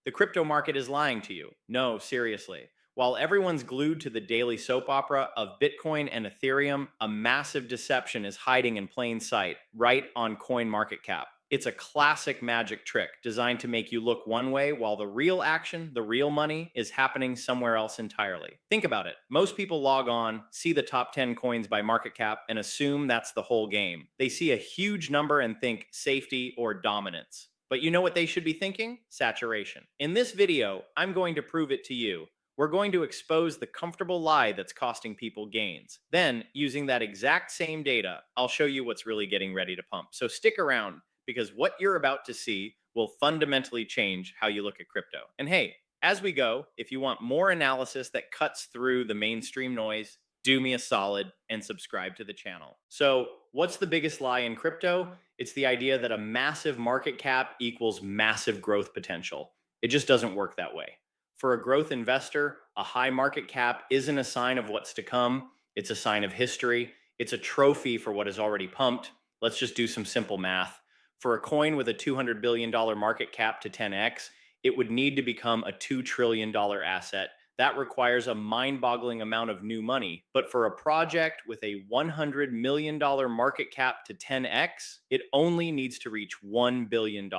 The crypto market is lying to you. No, seriously. While everyone's glued to the daily soap opera of Bitcoin and Ethereum, a massive deception is hiding in plain sight, right on CoinMarketCap. It's a classic magic trick designed to make you look one way while the real action, the real money, is happening somewhere else entirely. Think about it. Most people log on, see the top 10 coins by market cap, and assume that's the whole game. They see a huge number and think safety or dominance. But you know what they should be thinking? Saturation. In this video, I'm going to prove it to you. We're going to expose the comfortable lie that's costing people gains. Then, using that exact same data, I'll show you what's really getting ready to pump. So stick around, because what you're about to see will fundamentally change how you look at crypto. And hey, as we go, if you want more analysis that cuts through the mainstream noise, do me a solid and subscribe to the channel. So, what's the biggest lie in crypto? It's the idea that a massive market cap equals massive growth potential. It just doesn't work that way. For a growth investor, a high market cap isn't a sign of what's to come, it's a sign of history. It's a trophy for what is already pumped. Let's just do some simple math. For a coin with a $200 billion market cap to 10x, it would need to become a $2 trillion asset. That requires a mind-boggling amount of new money. But for a project with a $100 million market cap to 10x, it only needs to reach $1 billion.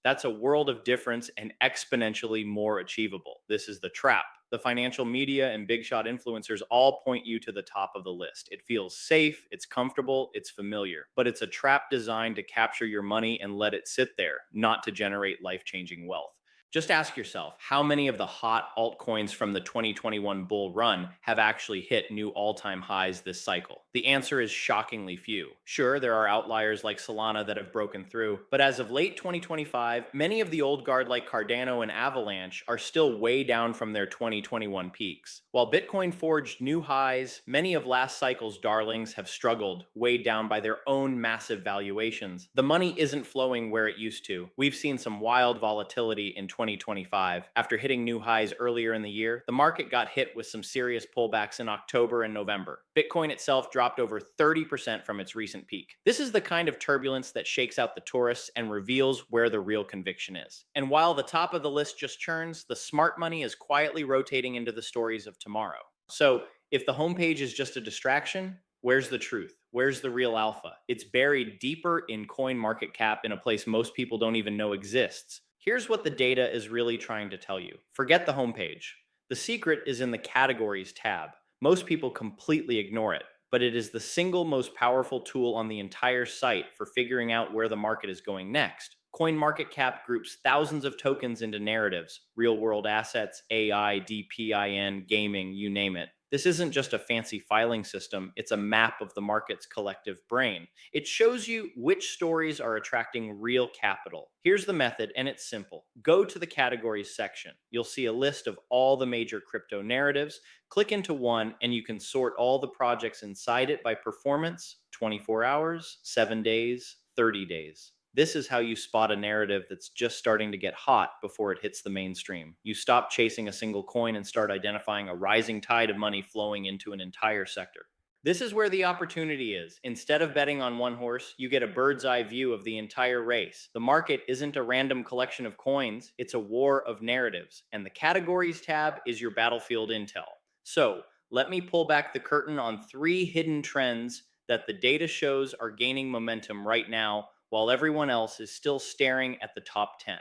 That's a world of difference and exponentially more achievable. This is the trap. The financial media and big shot influencers all point you to the top of the list. It feels safe, it's comfortable, it's familiar, but it's a trap designed to capture your money and let it sit there, not to generate life-changing wealth. Just ask yourself, how many of the hot altcoins from the 2021 bull run have actually hit new all-time highs this cycle? The answer is shockingly few. Sure, there are outliers like Solana that have broken through, but as of late 2025, many of the old guard like Cardano and Avalanche are still way down from their 2021 peaks. While Bitcoin forged new highs, many of last cycle's darlings have struggled, weighed down by their own massive valuations. The money isn't flowing where it used to. We've seen some wild volatility in 2025. After hitting new highs earlier in the year, the market got hit with some serious pullbacks in October and November. Bitcoin itself dropped over 30% from its recent peak. This is the kind of turbulence that shakes out the tourists and reveals where the real conviction is. And while the top of the list just churns, the smart money is quietly rotating into the stories of tomorrow. So, if the homepage is just a distraction, where's the truth? Where's the real alpha? It's buried deeper in CoinMarketCap in a place most people don't even know exists. Here's what the data is really trying to tell you. Forget the homepage. The secret is in the categories tab. Most people completely ignore it, but it is the single most powerful tool on the entire site for figuring out where the market is going next. CoinMarketCap groups thousands of tokens into narratives, real world assets, AI, DPIN, gaming, you name it. This isn't just a fancy filing system, it's a map of the market's collective brain. It shows you which stories are attracting real capital. Here's the method, and it's simple. Go to the categories section. You'll see a list of all the major crypto narratives. Click into one, and you can sort all the projects inside it by performance: 24 hours, 7 days, 30 days. This is how you spot a narrative that's just starting to get hot before it hits the mainstream. You stop chasing a single coin and start identifying a rising tide of money flowing into an entire sector. This is where the opportunity is. Instead of betting on one horse, you get a bird's eye view of the entire race. The market isn't a random collection of coins, it's a war of narratives. And the categories tab is your battlefield intel. So, let me pull back the curtain on 3 hidden trends that the data shows are gaining momentum right now, while everyone else is still staring at the top 10.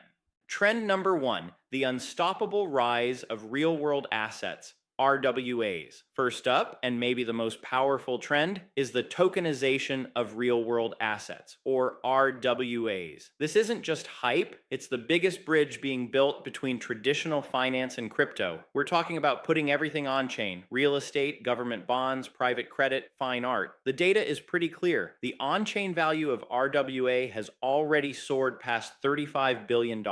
Trend number 1, the unstoppable rise of real world assets, RWAs. First up, and maybe the most powerful trend, is the tokenization of real world assets, or RWAs. This isn't just hype, it's the biggest bridge being built between traditional finance and crypto. We're talking about putting everything on chain: real estate, government bonds, private credit, fine art. The data is pretty clear. The on chain value of RWA has already soared past $35 billion,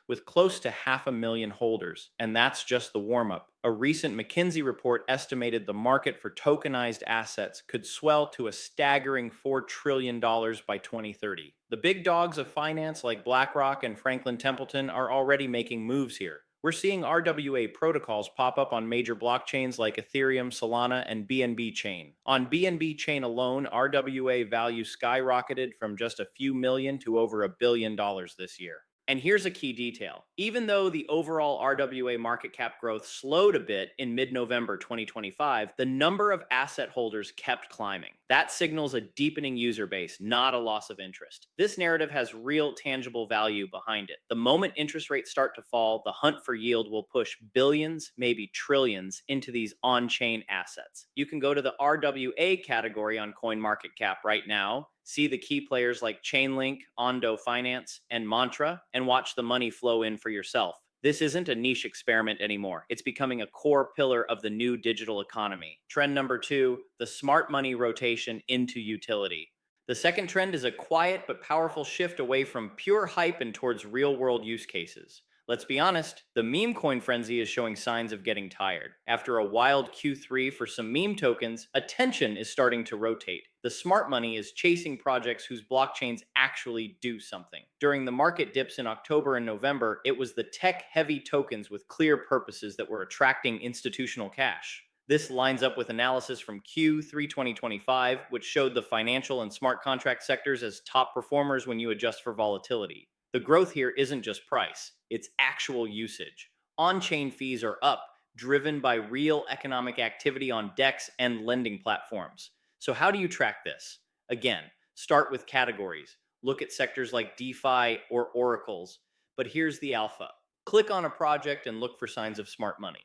with close to 500,000 holders. And that's just the warm up. A recent McKinsey report estimated the market for tokenized assets could swell to a staggering $4 trillion by 2030. The big dogs of finance like BlackRock and Franklin Templeton are already making moves here. We're seeing RWA protocols pop up on major blockchains like Ethereum, Solana, and BNB Chain. On BNB Chain alone, RWA value skyrocketed from just a few million to over $1 billion this year. And here's a key detail. Even though the overall RWA market cap growth slowed a bit in mid November 2025, the number of asset holders kept climbing. That signals a deepening user base, not a loss of interest. This narrative has real tangible value behind it. The moment interest rates start to fall, the hunt for yield will push billions, maybe trillions, into these on chain assets. You can go to the RWA category on CoinMarketCap right now, see the key players like Chainlink, Ondo Finance, and Mantra, and watch the money flow in for yourself. This isn't a niche experiment anymore. It's becoming a core pillar of the new digital economy. Trend number two, the smart money rotation into utility. The second trend is a quiet but powerful shift away from pure hype and towards real world use cases. Let's be honest, the meme coin frenzy is showing signs of getting tired. After a wild Q3 for some meme tokens, attention is starting to rotate. The smart money is chasing projects whose blockchains actually do something. During the market dips in October and November, it was the tech heavy tokens with clear purposes that were attracting institutional cash. This lines up with analysis from Q3 2025, which showed the financial and smart contract sectors as top performers when you adjust for volatility. The growth here isn't just price, it's actual usage. On chain fees are up, driven by real economic activity on DEX and lending platforms. So, how do you track this? Again, start with categories. Look at sectors like DeFi or oracles. But here's the alpha: click on a project and look for signs of smart money.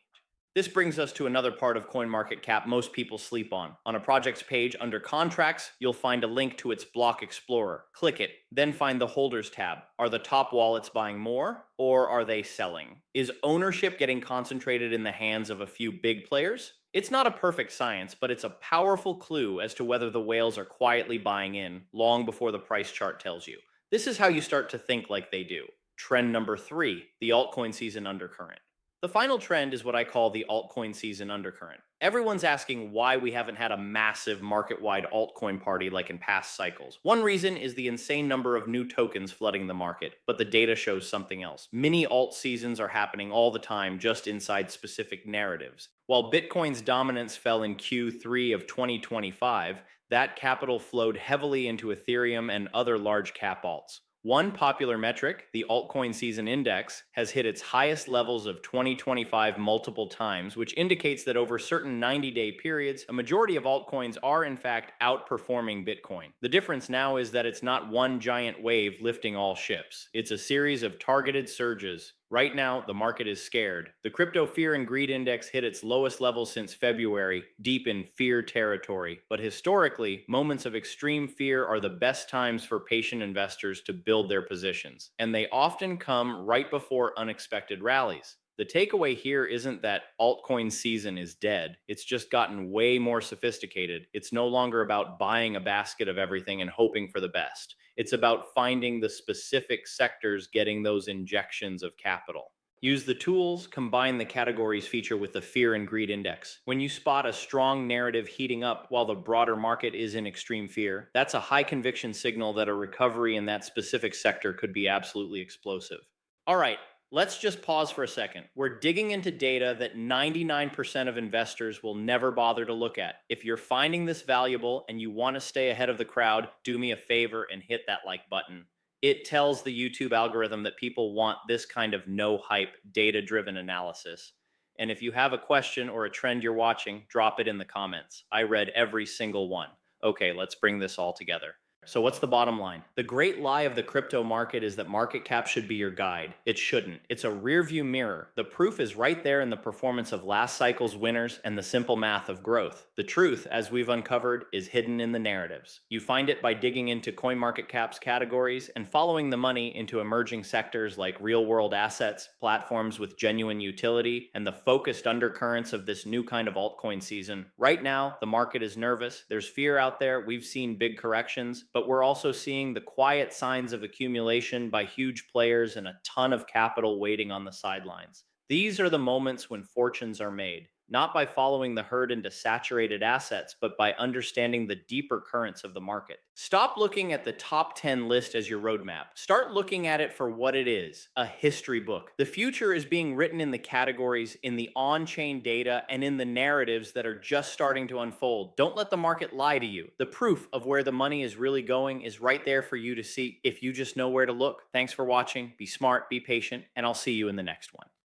This brings us to another part of CoinMarketCap most people sleep on. On a project's page under contracts, you'll find a link to its Block Explorer. Click it, then find the Holders tab. Are the top wallets buying more, or are they selling? Is ownership getting concentrated in the hands of a few big players? It's not a perfect science, but it's a powerful clue as to whether the whales are quietly buying in long before the price chart tells you. This is how you start to think like they do. Trend number three, the altcoin season undercurrent. The final trend is what I call the altcoin season undercurrent. Everyone's asking why we haven't had a massive market-wide altcoin party like in past cycles. One reason is the insane number of new tokens flooding the market, but the data shows something else. Mini alt seasons are happening all the time just inside specific narratives. While Bitcoin's dominance fell in Q3 of 2025, that capital flowed heavily into Ethereum and other large cap alts. One popular metric, the altcoin season index, has hit its highest levels of 2025 multiple times, which indicates that over certain 90-day periods, a majority of altcoins are in fact outperforming Bitcoin. The difference now is that it's not one giant wave lifting all ships. It's a series of targeted surges. Right now, the market is scared. The crypto fear and greed index hit its lowest level since February, deep in fear territory. But historically, moments of extreme fear are the best times for patient investors to build their positions, and they often come right before unexpected rallies. The takeaway here isn't that altcoin season is dead. It's just gotten way more sophisticated. It's no longer about buying a basket of everything and hoping for the best. It's about finding the specific sectors getting those injections of capital. Use the tools, combine the categories feature with the fear and greed index. When you spot a strong narrative heating up while the broader market is in extreme fear, that's a high conviction signal that a recovery in that specific sector could be absolutely explosive. All right, let's just pause for a second. We're digging into data that 99% of investors will never bother to look at. If you're finding this valuable and you want to stay ahead of the crowd, do me a favor and hit that like button. It tells the YouTube algorithm that people want this kind of no hype, data driven analysis. And if you have a question or a trend you're watching, drop it in the comments. I read every single one. Okay, let's bring this all together. So what's the bottom line? The great lie of the crypto market is that market cap should be your guide. It shouldn't. It's a rear view mirror. The proof is right there in the performance of last cycle's winners and the simple math of growth. The truth, as we've uncovered, is hidden in the narratives. You find it by digging into CoinMarketCap's categories and following the money into emerging sectors like real-world assets, platforms with genuine utility, and the focused undercurrents of this new kind of altcoin season. Right now, the market is nervous. There's fear out there. We've seen big corrections, but we're also seeing the quiet signs of accumulation by huge players and a ton of capital waiting on the sidelines. These are the moments when fortunes are made. not by following the herd into saturated assets, but by understanding the deeper currents of the market. Stop looking at the top 10 list as your roadmap. Start looking at it for what it is, a history book. The future is being written in the categories, in the on-chain data, and in the narratives that are just starting to unfold. Don't let the market lie to you. The proof of where the money is really going is right there for you to see if you just know where to look. Thanks for watching. Be smart, be patient, and I'll see you in the next one.